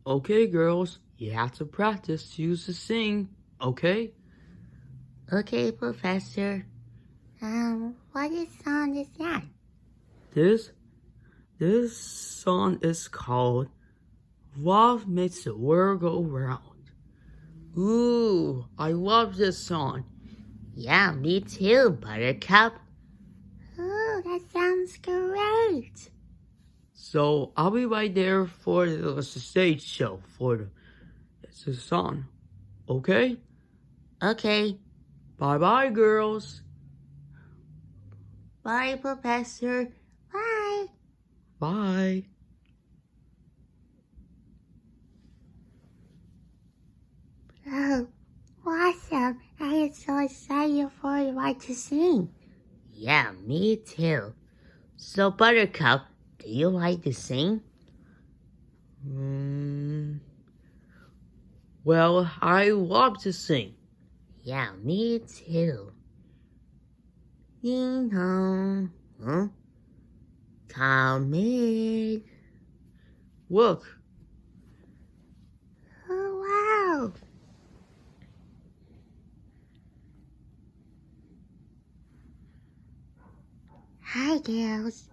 Okay, girls, you have to practice to use the sing, okay? Okay, Professor. What song is that? This song is called Love Makes the World Go Round. Ooh, I love this song. Yeah, me too, Buttercup. Oh, that sounds great. So I'll be right there for the stage show for the song, okay? Okay. Bye-bye, girls. Bye, Professor. Bye. Bye. Oh, awesome. I am so excited for what to sing. Yeah, me too. So, Buttercup, do you like to sing? Well, I love to sing. Yeah, me too. Ding dong. Huh? Come in. Look. Oh, wow. Hi, girls.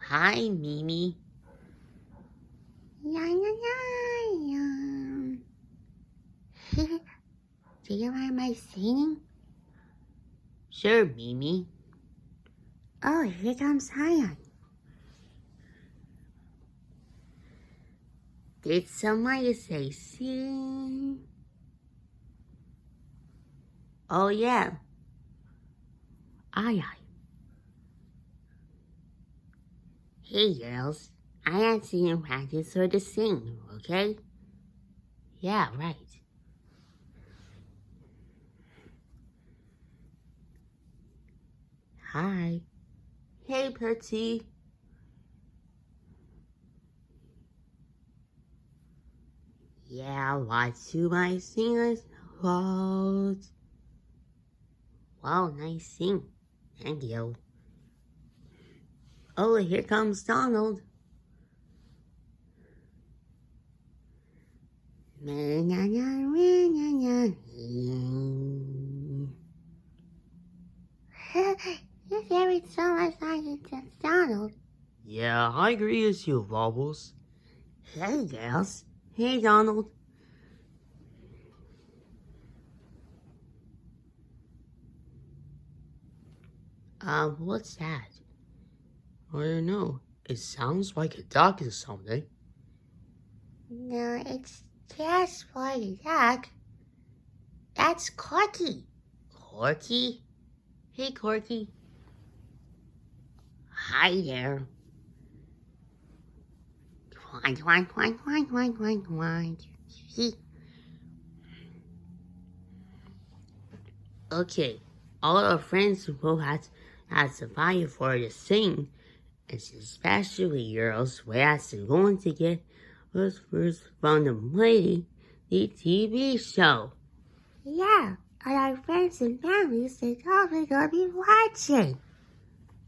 Hi, Mimi. Yeah. Do you like my singing? Sure, Mimi. Oh, here comes Hion. Did someone say sing? Oh, yeah. Aye. Hey, girls. I am singing practice for the sing, okay? Yeah, right. Hi. Hey, Petty. Yeah, what do my singers hold? Wow, nice sing. Thank you. Oh, here comes Donald. Your favorite song is like it's Donald. Yeah, I agree with you, Bubbles. Hey, girls. Hey, Donald. What's that? I don't know. It sounds like a duck or something. No, it's just for a duck. That's Corky. Corky? Hey, Corky. Hi there. Twine. Okay, all our friends will have to fight for the sing, and especially girls, we are going to get us first from the lady, the TV show. Yeah, and our friends and families are probably going to be watching.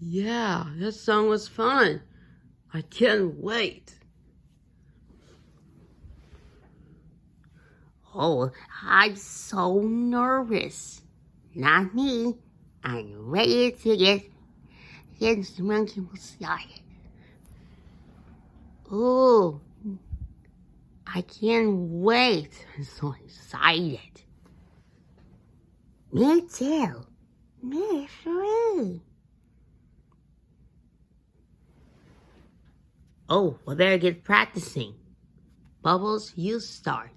Yeah, that song was fun. I can't wait. Oh, I'm so nervous. Not me. I'm ready to get the monkey started. Oh, I can't wait. I'm so excited. Me too. Me too. Oh, we better get practicing. Bubbles, you start.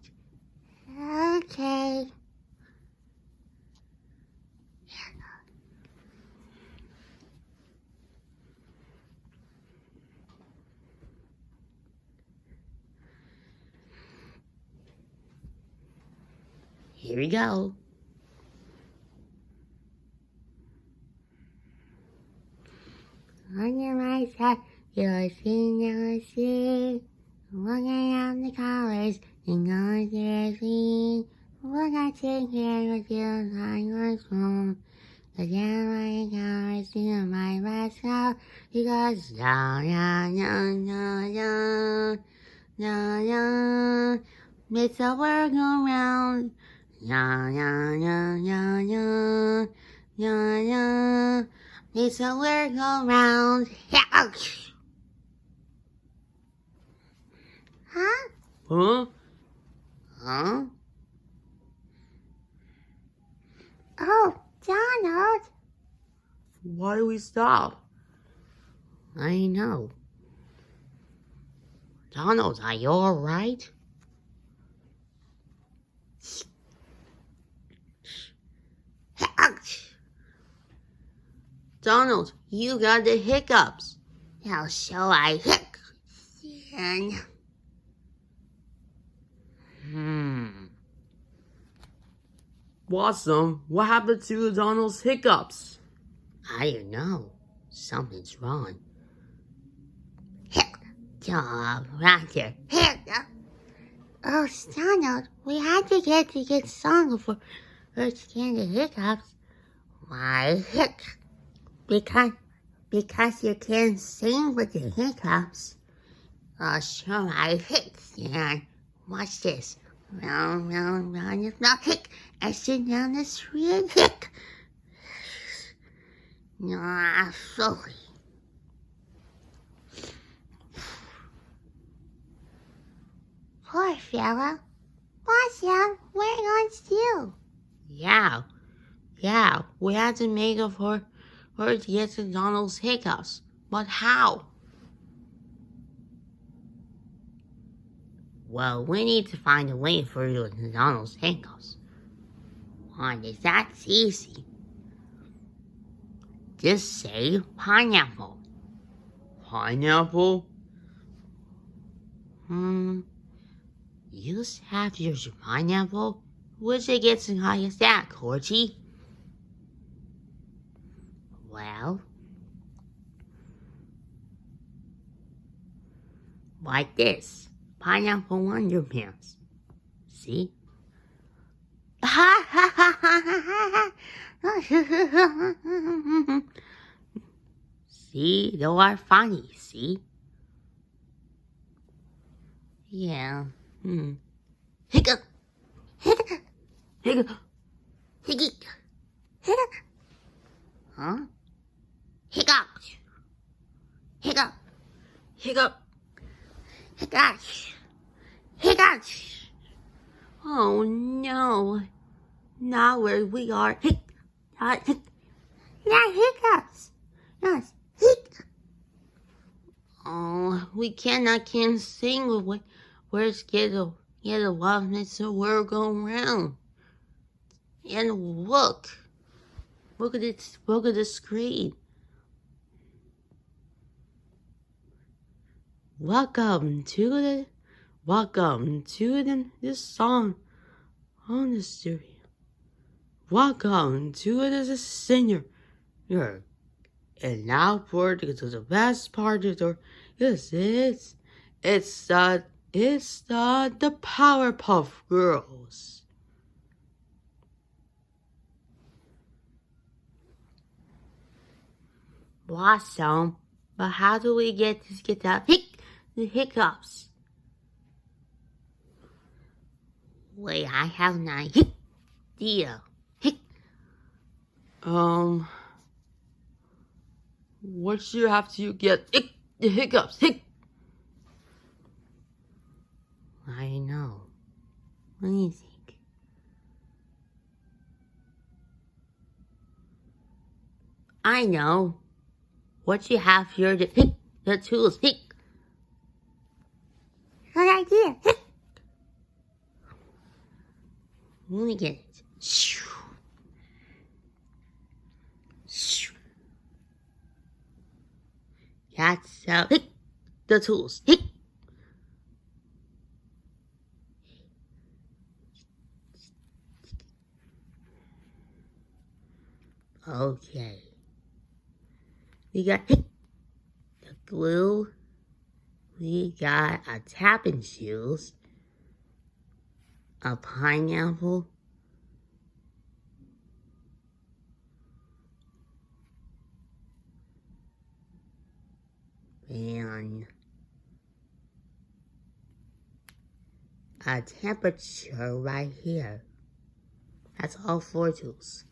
Okay. Here we go. On your right side, you'll see, looking at the colors and going to the scene. Look at take care of you like your phone. The down my colors in my rascal because Ya, ya, makes the world go round. Ya, ya, ya, ya, ya, ya, ya, makes the world go round. Ouch! Huh? Huh? Huh? Oh, Donald. Why do we stop? I know. Donald, are you alright? Ouch! Donald, you got the hiccups. How shall I hic? And... Blossom, what happened to Donald's hiccups? I don't know. Something's wrong. Hic! Job right there. Hic! Oh, Donald, we had to get song for first get the hiccups. Why hic? Because you can't sing with the hiccups. Oh, sure, I hic, and watch this. Round, round, round, it's not hic. I sit down the street and hic. Ah, sorry. Poor fella. Blossom, we're on still. Yeah, we had to make up for her to get to Donald's hiccups. But how? Well, we need to find a way for you to Donald's hiccups. And that's easy. Just say pineapple. Pineapple? You have your pineapple? Which it gets as high as that, Corky? Well, like this. Pineapple underpants. See? Ha ha ha ha ha. See, they are funny, see? Yeah. Hiccup! Hiccup! Hiccup! Hiccup! Hiccup! Huh? Hiccup! Hiccup! Hiccup! Hiccup! Hiccup! Oh no. Now where we are. Not hiccups. Yes, hic. Oh, we can't sing with where's get a love makes the world go round. And look at it, look at the screen. Welcome to this song on the studio. Welcome to this singer. And now for the best part of the it's the Powerpuff Girls. Blossom, but how do we get out the hiccups? Wait, I have an idea. Hic. What do you have to get the hiccups? I know. What do you think? I know. What you have here, the tools. Good idea. Let me get it. That's the tools. Okay. We got the glue. We got a tapping shoes. A pineapple. And a temperature right here. That's all 4 tools.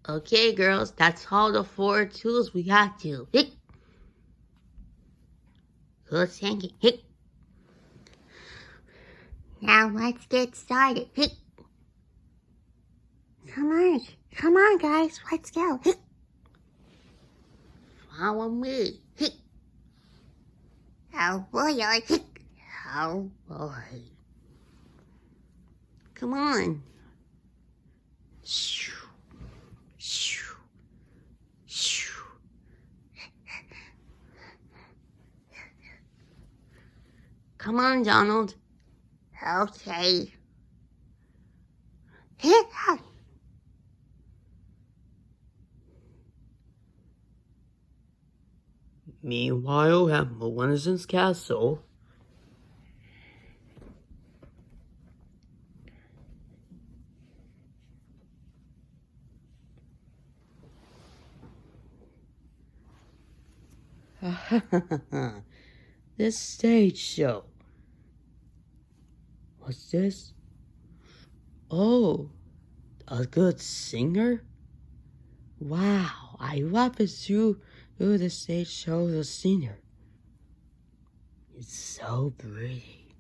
Okay, girls, that's all the 4 tools we got to. Hick. Good thinking. Hick. Now let's get started. Hick. Come on, guys, let's go. Hick. Follow me. Hick. Oh boy, hick. Oh boy. Come on. Shoo. Shoo. Shoo. Come on, Donald. Okay. Hit. Meanwhile, at Maleficent's castle, this stage show. What's this? Oh, a good singer? Wow, I love it to do the stage show the singer. It's so pretty.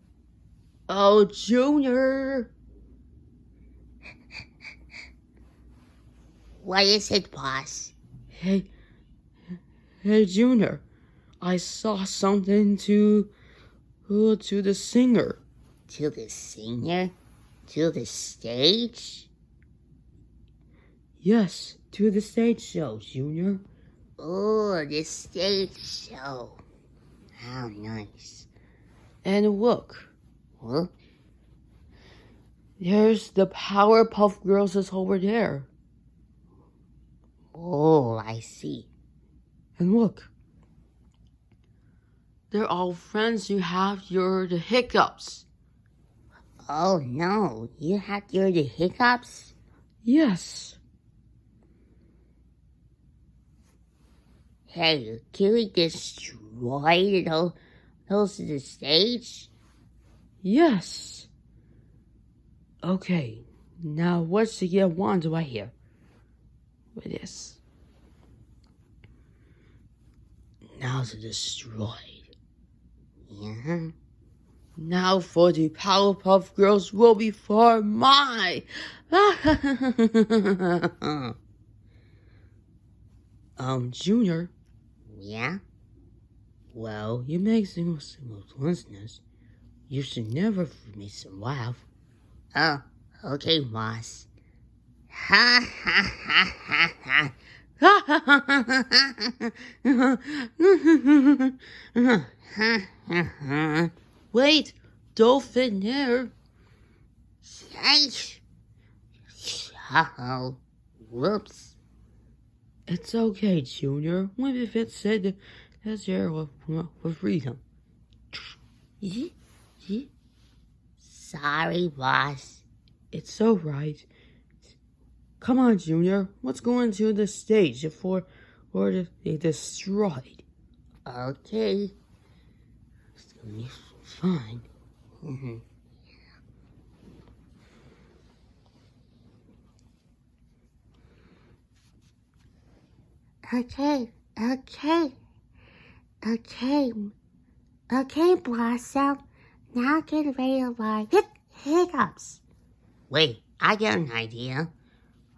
Oh, Junior! What is it, boss? Hey, Junior. I saw something to the singer. To the singer? To the stage? Yes, to the stage show, Junior. Oh, the stage show. How nice. And look, Huh? there's the Powerpuff Girls is over there. Oh, I see. And look, they're all friends you have. You're the Hiccups. Oh no, you have your the hiccups? Yes. Hey, can we destroy those to the stage? Yes. Okay, now what's to get one do I hear? With this. Now to destroy. Yeah. Now for the Powerpuff Girls will be for my. Junior. Yeah? Well, you make single coincidence. You should never make some laugh. Oh, okay, boss. Ha ha ha ha ha. Wait, don't fit there. Uh-oh. Whoops. It's okay, Junior. What if it said that's there with freedom? Sorry, boss. It's alright. Come on, Junior. Let's go into the stage before they destroyed. Okay. It's gonna be fine. Mm-hmm. Okay, Blossom. Now get ready to buy hiccups. Wait, I got an idea.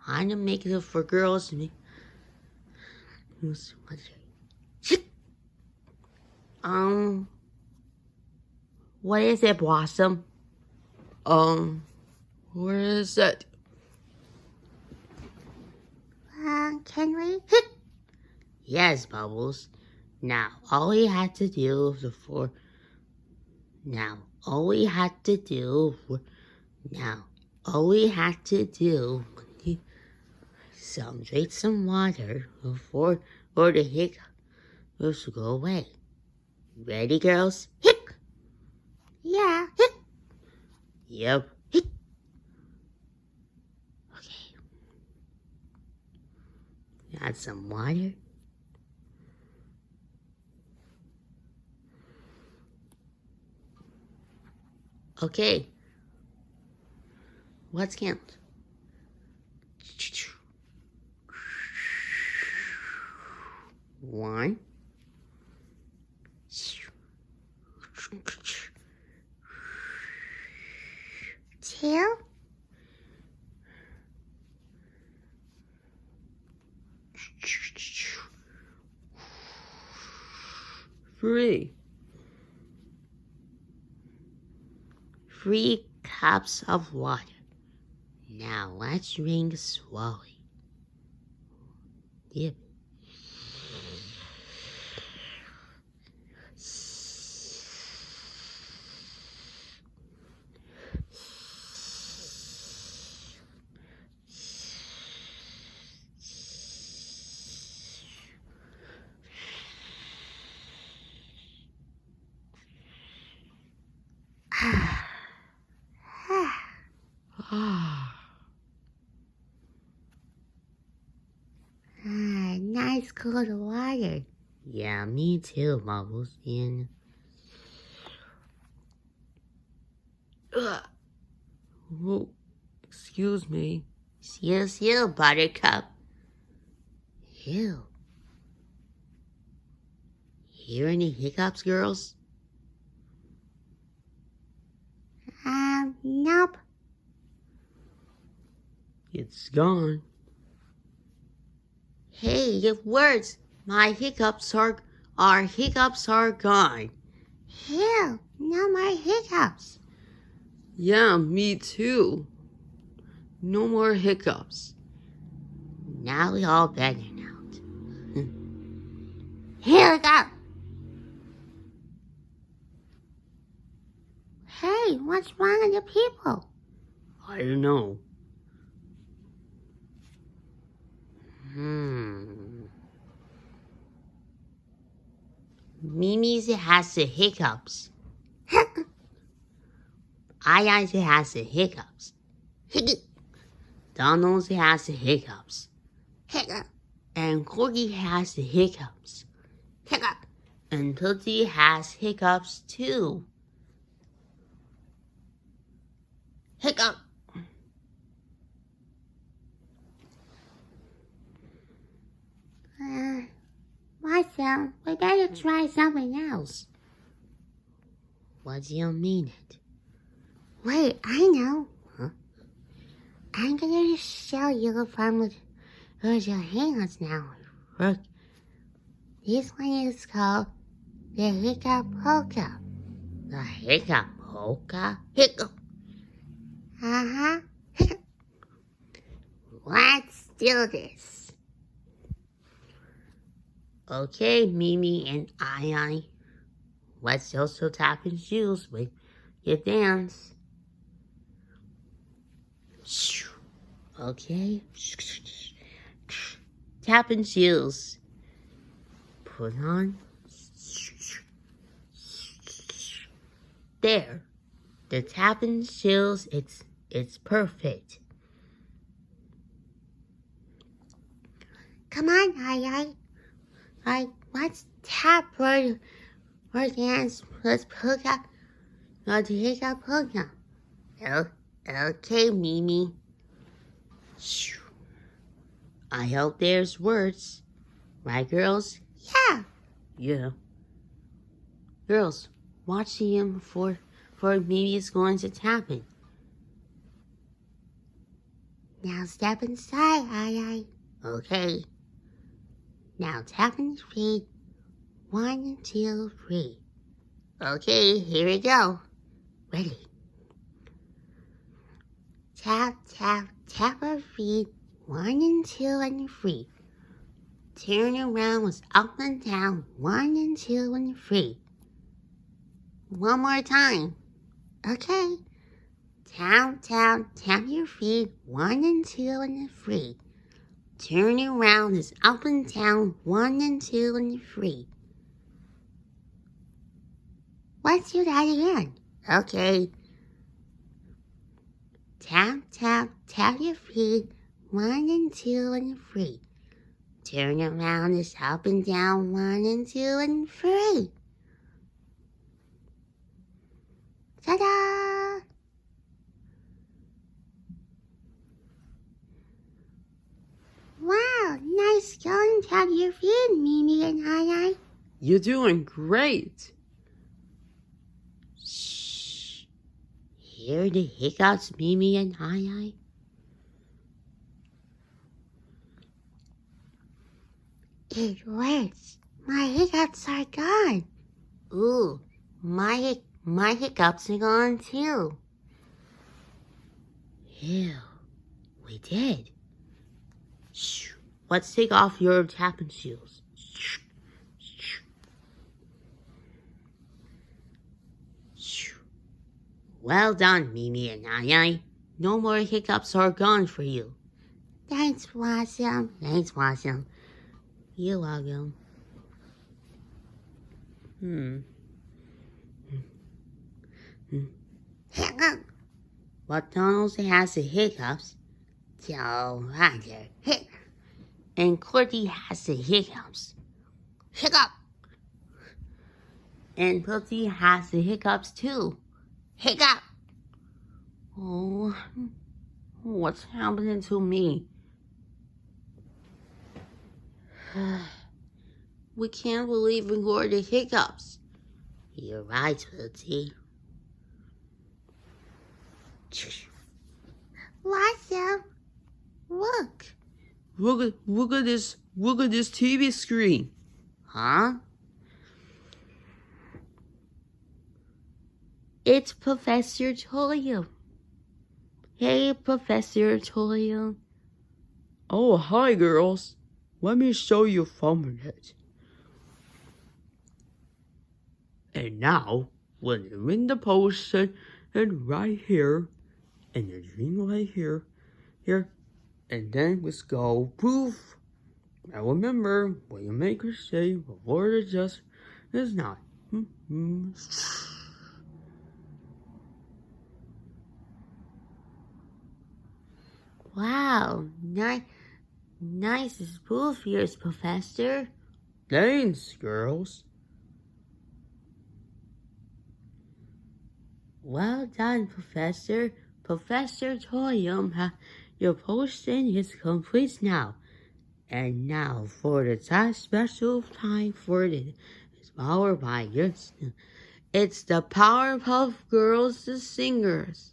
I'm gonna make it for girls to make. What is it, Blossom? Where is it? Can we? Yes, Bubbles. Now, all we had to do before. Now, all we had to do. All we had to do. Drink some water before or the hiccups go away. Ready, girls? Hick! Yeah. Yep. Hick! Okay. Add some water. Okay. Let's count. 1, 2, 3. 3 cups of water. Now let's drink slowly. Dip. nice cold water. Yeah, me too, Bubbles. And oh, excuse me. See, Buttercup. Ew. Hear any hiccups, girls? Nope. It's gone. Hey, it works. My hiccups are gone. Ew, no more hiccups. Yeah, me too. No more hiccups. Now we all better now. Here we go. Hey, what's wrong with the people? I don't know. Mimi's has the hiccups. Aya's has the hiccups. Donald's has the hiccups. Hiccup. And Corgi has the hiccups. Hiccup. And Tootsie has hiccups too. Hiccup. Marcel, we better try something else. What do you mean it? Wait, I know. Huh? I'm gonna show you from with your hands now. Look, This one is called the Hiccup Polka. the hiccup polka. Hiccup. Uh-huh. Hiccup. Let's do this. Okay, Mimi and Ai. Let's also tap and shoes with your dance. Okay. Tap and shoes. Put on. There. The tap and shoes, it's perfect. Come on, let's tap for dance. Let's polka. Let's Hiccup Polka. Okay, Mimi. I hope there's words. Right, girls? Yeah. Yeah. Girls, watch him for Mimi is going to tap it. Now step inside, Ai. Okay. Now tap in your feet. 1, 2, 3. Okay, here we go. Ready. Tap, tap, tap our feet. 1 and 2 and 3. Turn around with up and down. 1 and 2 and 3. One more time. Okay. Tap, tap, tap your feet. 1 and 2 and 3. Turn around is up and down. 1 and 2 and 3. Let's do that again. Okay. Tap, tap, tap your feet. 1 and 2 and 3. Turn around is up and down. 1 and 2 and 3. Ta-da! Wow, nice going. How you feel, Mimi and I? You're doing great. Shh. Hear the hiccups, Mimi and I? It works. My hiccups are gone. Ooh, my hiccups are gone too. Ew, we did. Shh. Let's take off your tapping shoes. Shh. Shh. Shh. Well done, Mimi and I. No more hiccups are gone for you. Thanks, Blossom. Thanks, Blossom. You're welcome. Hiccup. McDonald's has the hiccups. So, Roger. And Cordy has the hiccups. Hiccup. And Pussy has the hiccups too. Hiccup. Oh, what's happening to me? We can't believe we got the hiccups. You're right, Pussy. Blossom, look. Look at this TV screen. Huh? It's Professor Toyo. Hey, Professor Toyo. Oh, hi girls. Let me show you for a minute. And now, when you're in the potion, and right here, and the dream right here, and then let's go poof. Now remember, what you make her say before it just is not. Wow, nice spoof yours, Professor. Thanks, girls. Well done, Professor. Professor Toyum, your potion is complete now. And now for the special time for it is powered by your. It's the Powerpuff Girls, the singers.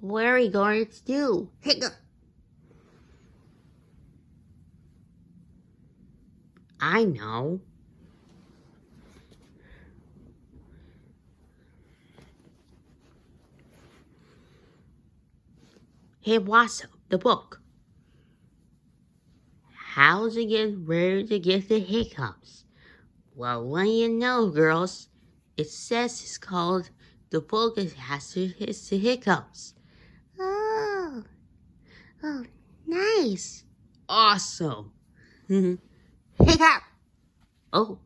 What are we going to do? Hiccup. I know. Hey, Blossom, the book. How to get where to get the hiccups? Well, when you know, girls, it says it's called the book has the hiccups. Oh, nice. Awesome. Hiccup. Oh,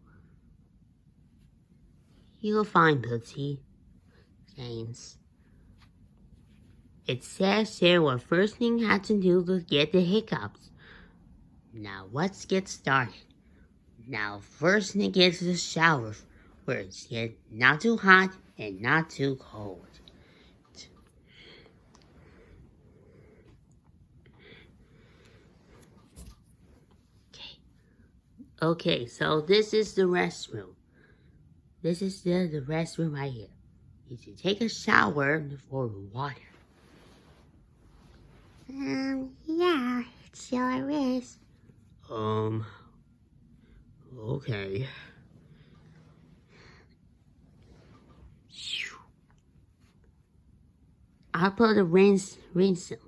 you'll find Pussy. James. It says here what first thing you have to do to get the hiccups. Now let's get started. Now first thing get to the shower where it's get not too hot and not too cold. Okay, so this is the restroom. This is the restroom right here. You should take a shower before water. Yeah, it sure is. Okay. I'll put a rinse them.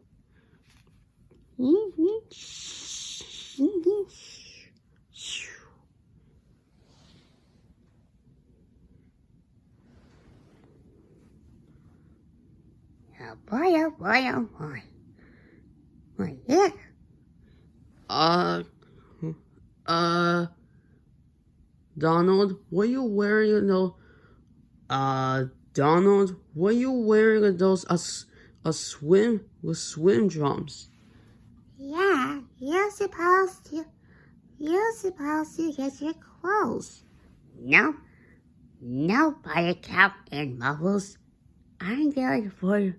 Oh boy. What is? Donald, what you wearing those? Donald, what you wearing those? Swim drums. Yeah, you're supposed to get your clothes. No, Buttercup and Bubbles. I'm going for the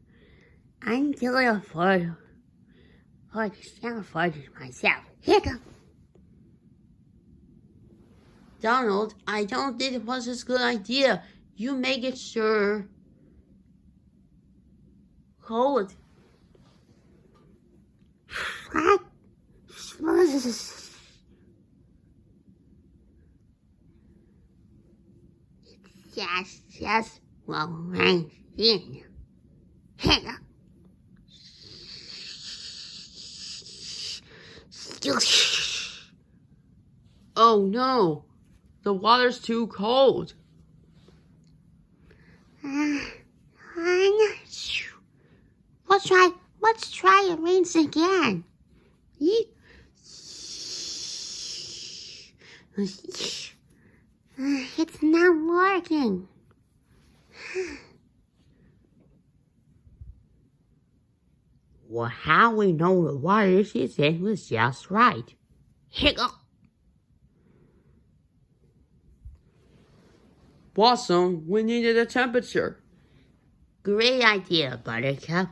sound for myself. Hiccup. Donald, I don't think it was a good idea. You make it sure cold. What? Just right in. Hiccup. Oh no, the water's too cold. Let's try and rinse again. It's not working. Well, how we know the water she said was just right? Hiccup. Blossom, we needed a temperature. Great idea, Buttercup.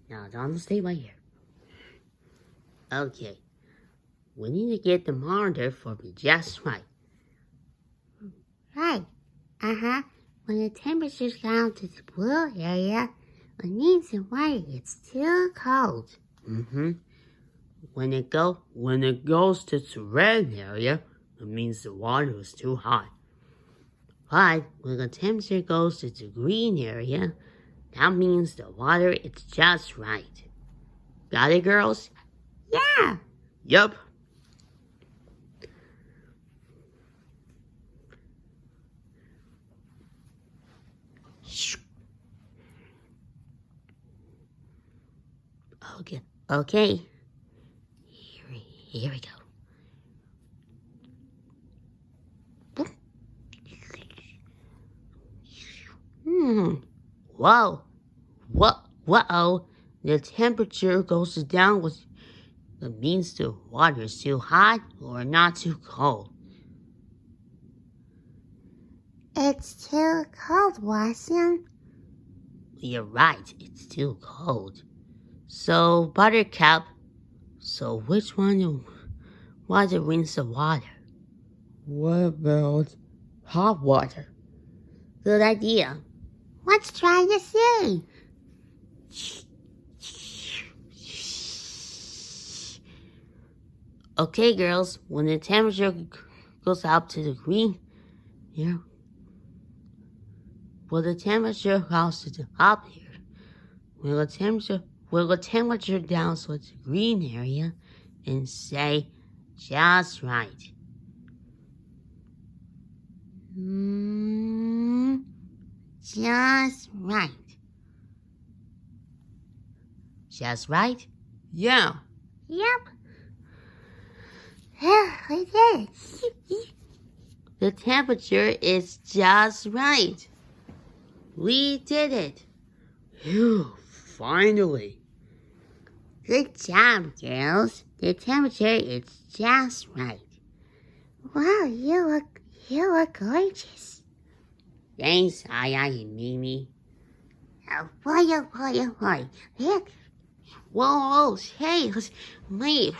Now, Donald, stay right here. Okay. We need to get the monitor for me just right. Right. Uh-huh. When the temperature's down to the blue area, it means the water gets too cold. Mm-hmm. When it goes to the red area, it means the water is too hot. But when the temperature goes to the green area, that means the water is just right. Got it, girls? Yeah. Yep. Okay. Here we go. Whoa. Whoa. The temperature goes down. That means the water is too hot or not too cold. It's too cold, Watson. You're right. It's too cold. So, Buttercup, which one was to rinse the water? What about hot water? Good idea. Let's try to see. Okay, girls, when the temperature goes up to the green here, the temperature goes to the up here. When the temperature down to the green area and say just right. Just right. Just right? Yeah. Yep. Yeah, I did it. The temperature is just right. We did it. Phew, finally. Good job, girls. The temperature is just right. Wow, you look gorgeous. Thanks, Aya and Mimi. Oh, boy. Heck. Whoa, hey, wait.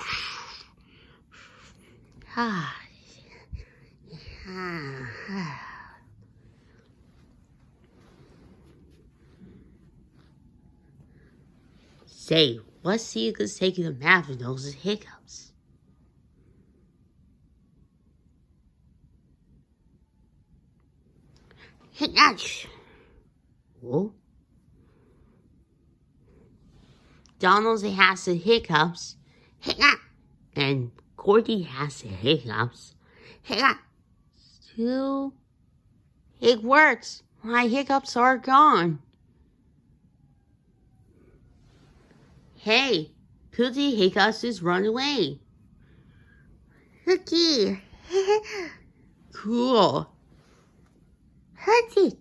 Say, what's Seaga's taking a nap with those hiccups? Hiccups. Oh? Donald has the hiccups. Hiccup. And Cordy has the hiccups. Hiccup. Still, it works. My hiccups are gone. Hey, Cookie Hiccups just run away. Cookie. Cool. Cookie.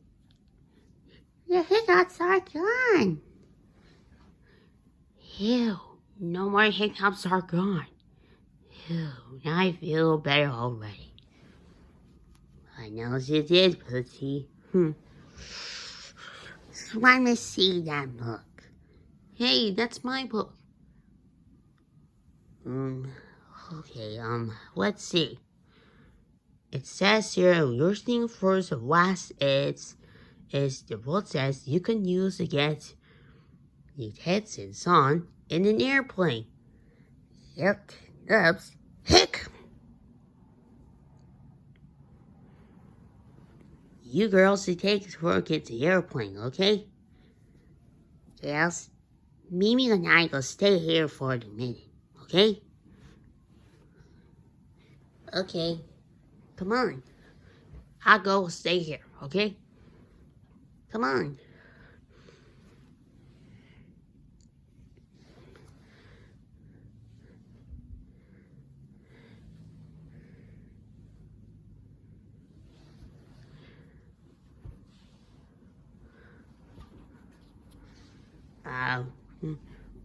Your hiccups are gone. Ew, no more hiccups are gone. Ew, now I feel better already. I know you did, Cookie. Let me see that book. Hey, that's my book. Okay, let's see. It says here, your thing first of last is the book says you can use to get the headsets on in an airplane. Hiccups. You girls should take work at the airplane, okay? Yes. Mimi and I will stay here for the minute, okay? Okay. Come on. I'll go stay here, okay? Come on.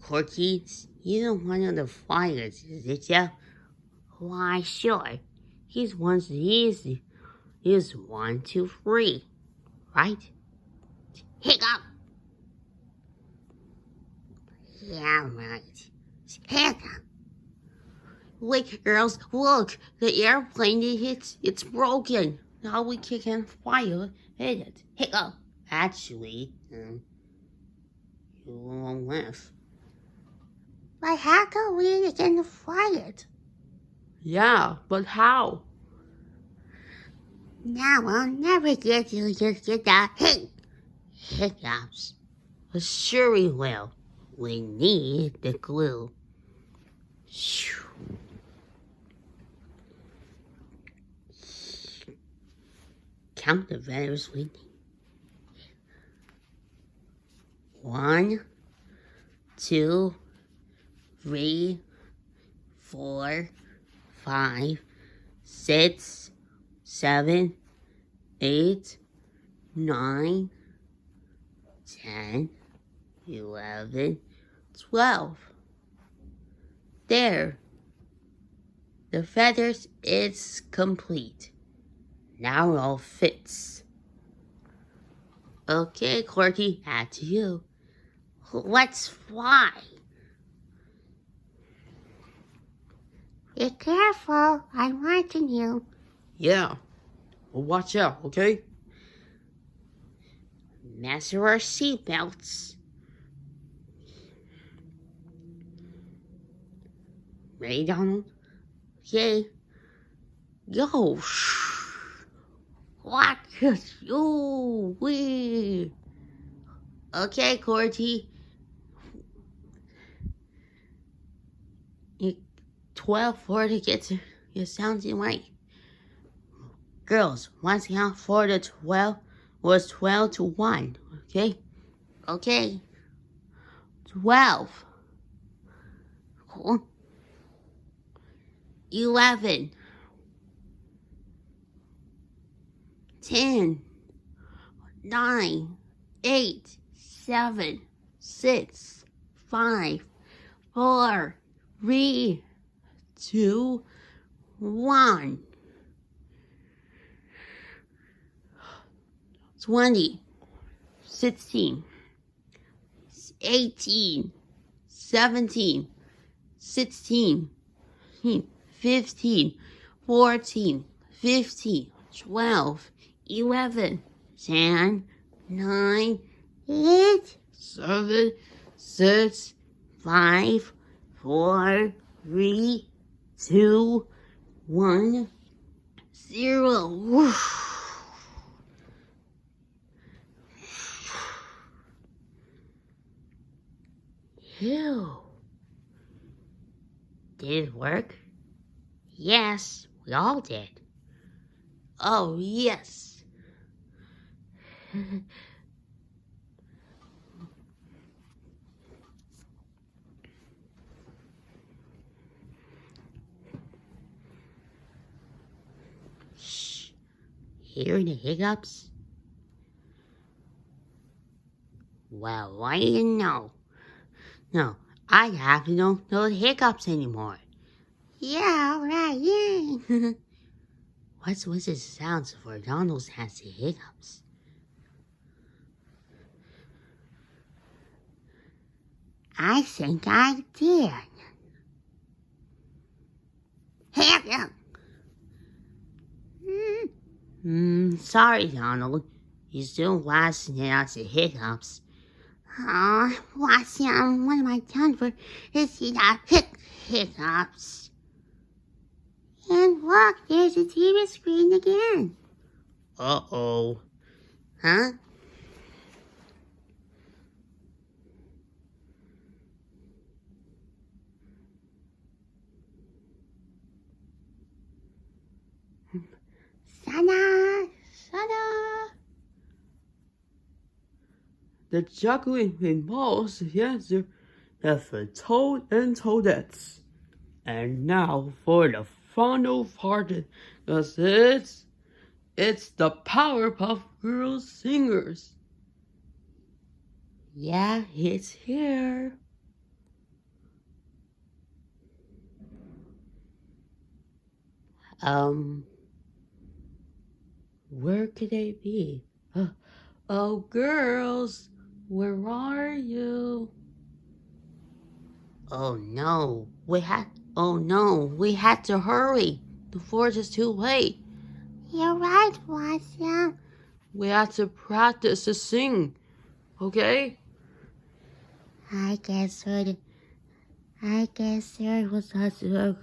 Corky, you're one of the flyers, is it, yeah? Why, sure. He's 1, 2, 3, right? Hiccup! Yeah, right. Hiccup! Wait, girls, look. The airplane it's broken. Now we can't fly it. Hiccup! Actually, you won't laugh. But how come we can fly it? Yeah, but how? Now I'll never get to just get that hiccups. But sure we will. We need the glue. Count the letters we need. 1, 2, 3, 4, 5, 6, 7, 8, 9, 10, 11, 12. There. The feathers is complete. Now it all fits. Okay, Corky, back to you. Let's fly. Be careful, I'm watching you. Yeah. Well, watch out, okay? Master our seatbelts. Ready, Donald? Okay. Go. What? Ooh, wee. Okay, Corky. 12 for to get to your sounding right. Girls, once count 4 to 12 was 12 to 1. Okay? Okay. 12. 11. 10. 9. 8. 7. 6. 5. 4. 3. 2. 1. 20. 16. 18. 17. 16. 15. 14. 15. 12. 11. 10. 9. 8. 7. 6. 5. 4. 3. 2. 1. 0. Phew. Did it work? Yes, we all did. Oh, yes. Shh. Hear the hiccups? Well, I didn't know. No, I have to know the hiccups anymore. Yeah, right, yeah. What's the sounds for Donald has the hiccups? I think I did. Sorry, Donald. You still lasting out the hiccups. Oh, Wasim, what am I done for? Is he got hiccups? And look, there's the TV screen again. Uh-oh. Huh? Sana! Sana! The juggling involves the answer for Toad and Toadettes. And now for the final part, because it's the Powerpuff Girls singers. Yeah, it's here. Where could they be? Oh, girls, where are you? Oh no, we had to hurry. The forge is too late. You're right, Wasim. We had to practice to sing, okay? I guess there was also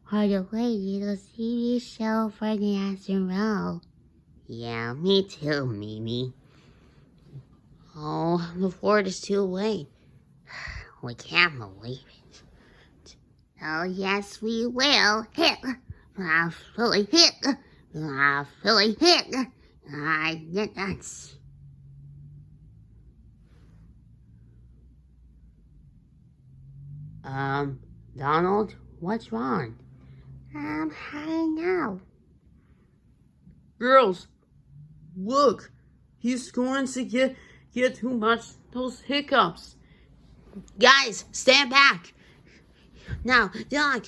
for the lady to see the show for the afternoon. Yeah, me too, Mimi. Oh, the forge is too late. We can't believe it. Oh, yes, we will. Hit. Fully hit. Fully hit. I get that. Donald, what's wrong? I don't know. Girls, look, he's going to get too much those hiccups. Guys, stand back. Now, Doc.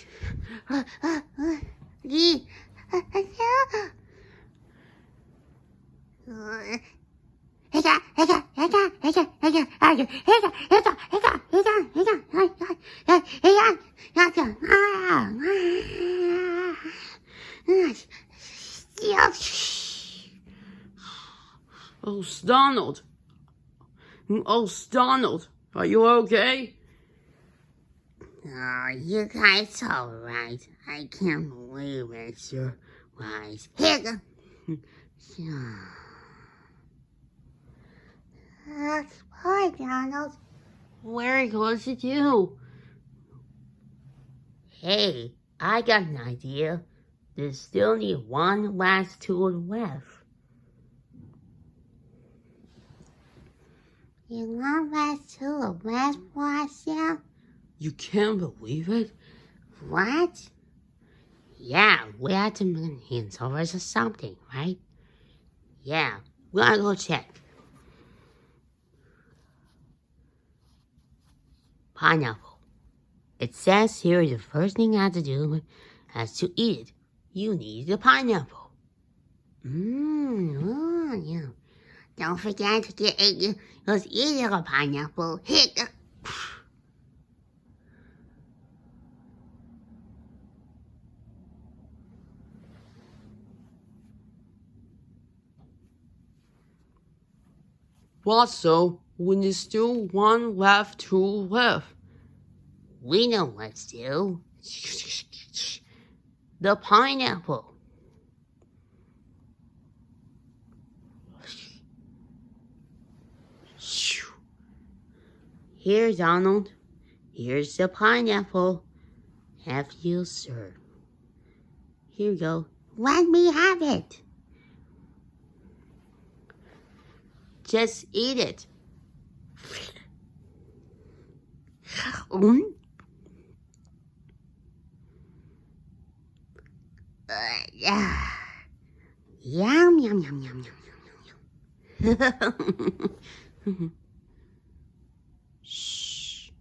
Oh, Donald. Oh, Donald, are you okay? Oh, you guys all right. I can't believe it's your wise hiccup. Poor Donald. What are you going to do? Hey, I got an idea. There's still need one last tool left. You want last tool left, Wasim? You can't believe it? What? Yeah, we had to make hands over or something, right? Yeah, we gotta go check. Pineapple. It says here the first thing you have to do is to eat it. You need the pineapple. Yeah. Don't forget to eat a pineapple. Hiccup. What so when there's still one left tool left? We know what to do. The pineapple. Here, Donald. Here's the pineapple. Have you, sir? Here you go. Let me have it. Just eat it. Yum, yum, yum, yum, yum, yum. Shh.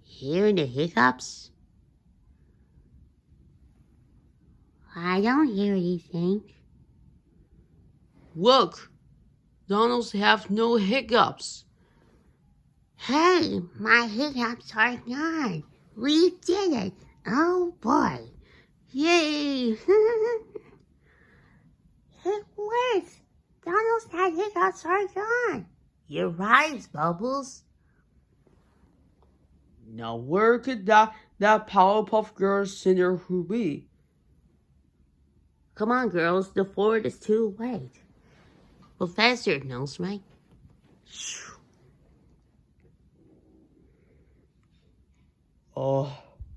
Hear the hiccups? I don't hear anything. Look, Donald's have no hiccups. Hey, my hiccups are gone. We did it. Oh boy. Yay. It works. Donald's had hiccups are gone. You're right, Bubbles. Now where could that Powerpuff Girls singer who be? Come on, girls, the fort is too late. Well, faster, Nose, right?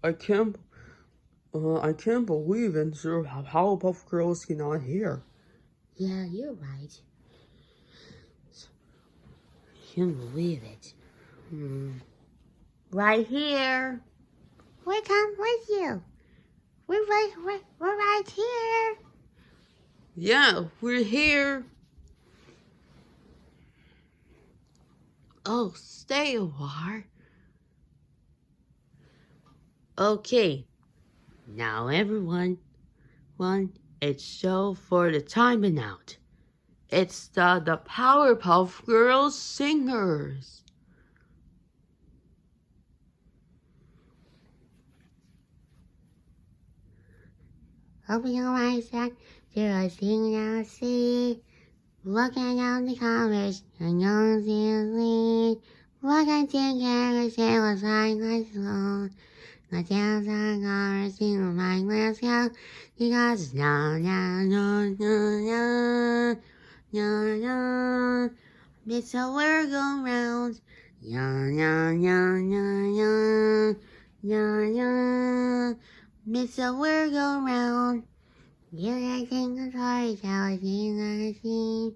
I can't believe it, sir. Powerpuff Girls cannot hear. Yeah, you're right. Can't believe it. Right here. We come with you. We're right here. Yeah, we're here. Oh, stay a while. Okay, now everyone, it's show for the timing out. It's the Powerpuff Girls singers. Open your eyes and there are things I'll see. Looking down the covers and you'll see a lead. Look at the characters, it was like a slow. The dance on our single mind, let's go. Because no, it's a world go round. It's a world go round. You can think of stories how I think I see.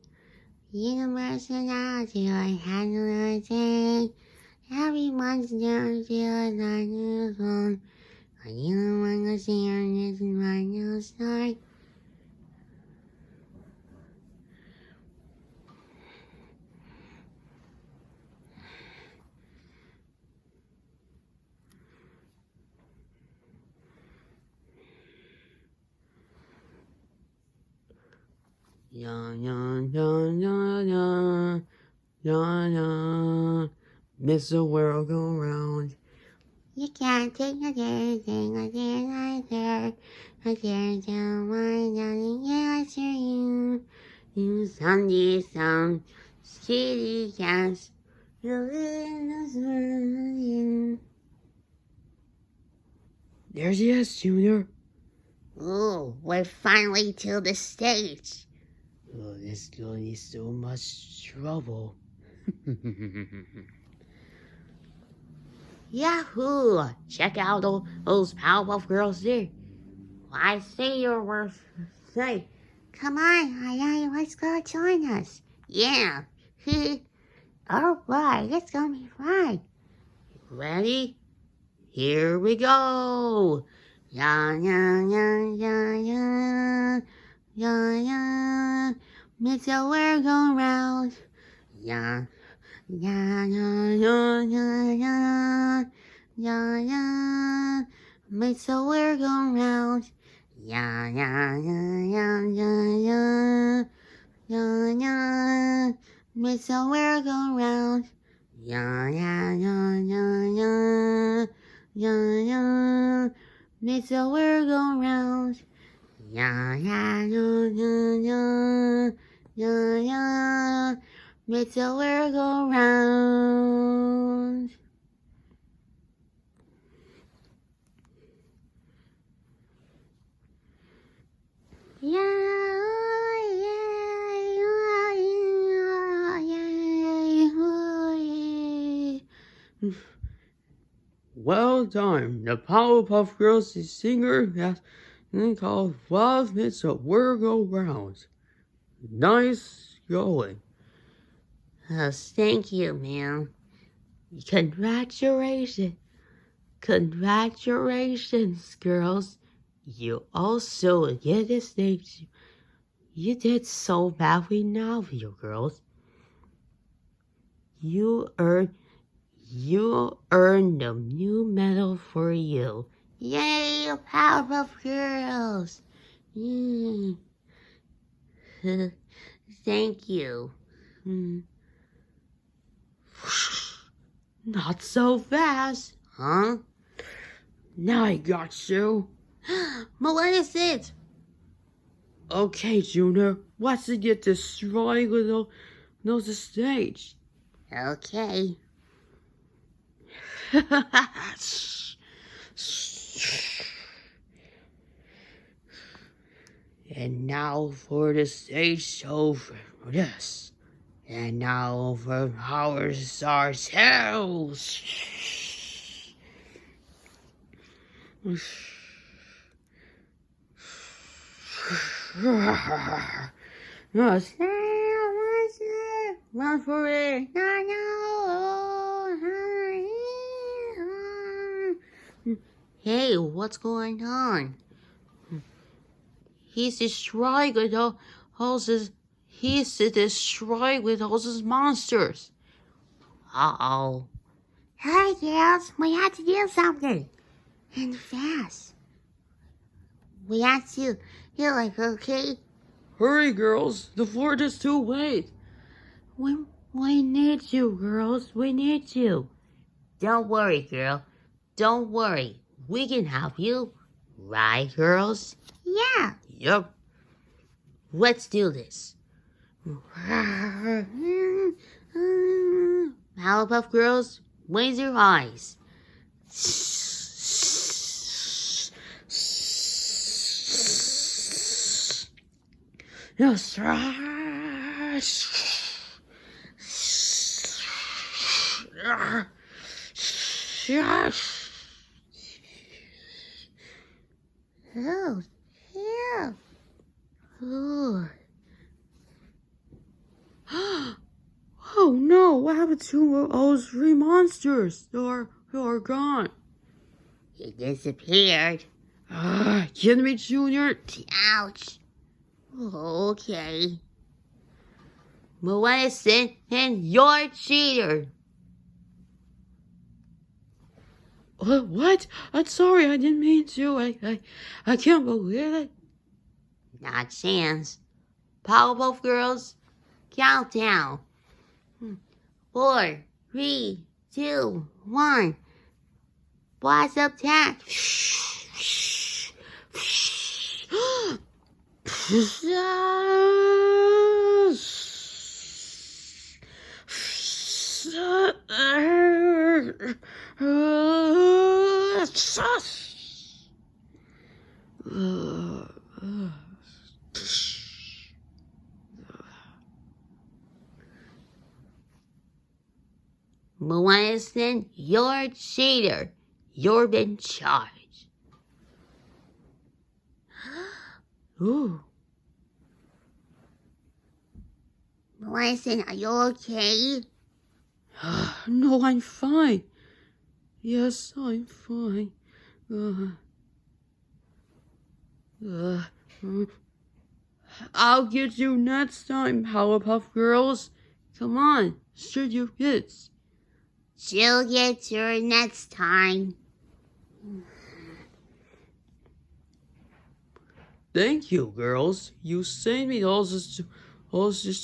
Universe and out to your handle day. Everyone's there to a night phone. Are you the one to see her this is my new start? Miss the world go round. You can't take a day, thing I did either. I dare to wind down and answer you. You Sunday some city cats. You live in There's yes, Junior. Ooh, we're finally to the stage. Oh, this girl is so much trouble. Yahoo! Check out those Powerpuff Girls there. I see your worth. Say, come on, let's go join us. Yeah. Oh boy, it's gonna be fun. Ready? Here we go. Ya ya ya ya ya ya ya. Makes the world go round. Ya ya ya ya ya ya ya ya. Makes the world go round. Ya ya ya ya ya ya ya ya. Makes the world go round. Ya ya ya ya ya ya ya. Makes the world go round. Ya ya ya ya ya ya ya. Makes the world go round. Well done. The Powerpuff Girls singer has been called Love Makes the World Go Round. Nice going. Thank you, man. Congratulations. Congratulations, girls. You also get the stage. You did so badly now, you girls. You earned the new medal for you. Yay, Powerpuff Girls! Yay. Thank you. Not so fast. Huh? Now I got you. But what is it? Okay, Junior. What's to get destroyed with the stage? Okay. And now for the stage show for this. And now for ourselves. Yes. Run for it. Hey, what's going on? He's destroyed with all his. He's destroyed with all his monsters. Uh-oh. Hurry, girls. We have to do something. And fast. We have to. You're like, okay? Hurry, girls. The fort is too late. We need you, girls. We need you. Don't worry, girl. Don't worry. We can help you. Right, girls? Yeah. Yep. Let's do this. Powerpuff Girls, raise your eyes. Yes. Oh, yeah. Ooh. Oh no, what happened to those three monsters? They're gone. He disappeared. Kidding me, Junior? Ouch. Okay. Melissa, and you're a cheater. What? I'm sorry, I didn't mean to. I can't believe it. Not a chance. Powerpuff Girls, countdown. 4, 3, 2, 1. Blast attack. Melissa, you're a cheater. You're in charge. Ooh. Melissa, are you okay? No, I'm fine. Yes, I'm fine. I'll get you next time, Powerpuff Girls. Come on, shoot your hits. She'll get you next time. Thank you, girls. You saved me all these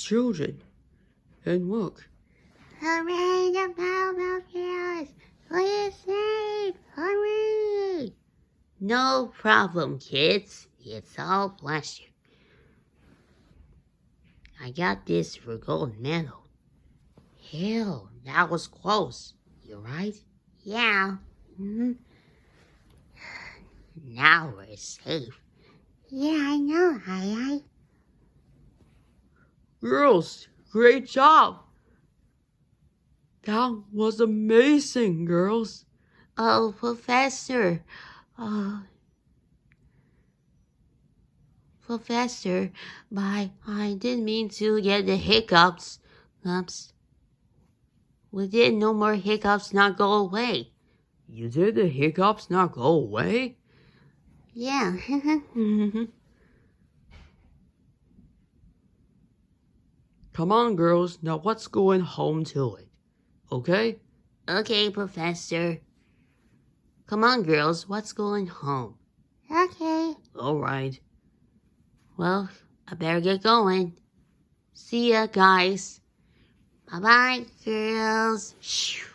children. And look. Hooray, the Powerpuff Girls! We're safe! Hooray! No problem, kids. It's all pleasure. I got this for gold medal. Hell, that was close. You right? Yeah. Now we're safe. Yeah, I know, Hi-Hi. Girls, great job. That was amazing, girls. Oh, Professor. Professor, I didn't mean to get the hiccups. We did no more hiccups not go away. You did the hiccups not go away? Yeah. Come on, girls. Now let's go and home to it. Okay? Okay, Professor. Come on, girls. Let's go home. Okay. All right. Well, I better get going. See ya, guys. Bye-bye, girls. Shoo.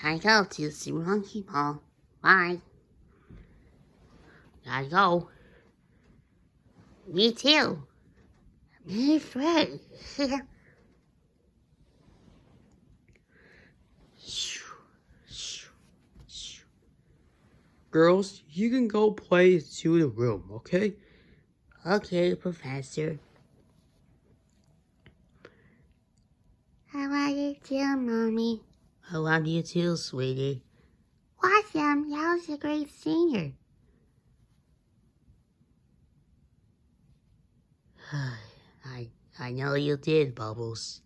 Gotta go to see Monkey Ball. Bye. Gotta go. Me too. Me friend. Girls, you can go play to the room, okay? Okay, Professor. I love you too, Mommy. I love you too, sweetie. Awesome, that was a great singer. I know you did, Bubbles.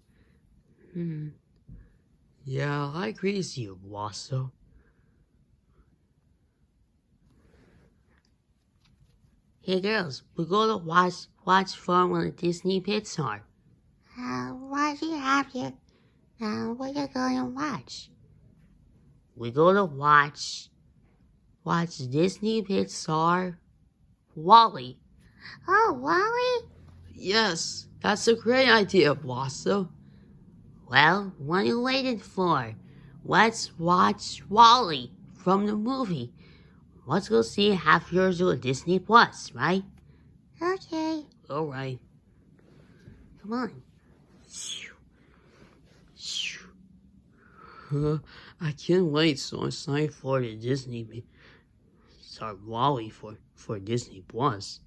Yeah, I agree with you, Wasso. Hey girls, we're gonna watch Farm on the Disney Pixar. What do you have here? What are you gonna watch? We're gonna watch Disney Pixar Wall-E. Oh, Wall-E? Yes, that's a great idea, Wasso. Well, what are you waiting for? Let's watch Wall-E from the movie. Let's go see half yours on Disney Plus, right? Okay. Alright. Come on. I can't wait, so I'm signed for the Disney. Sorry, Wall-E for Disney Plus.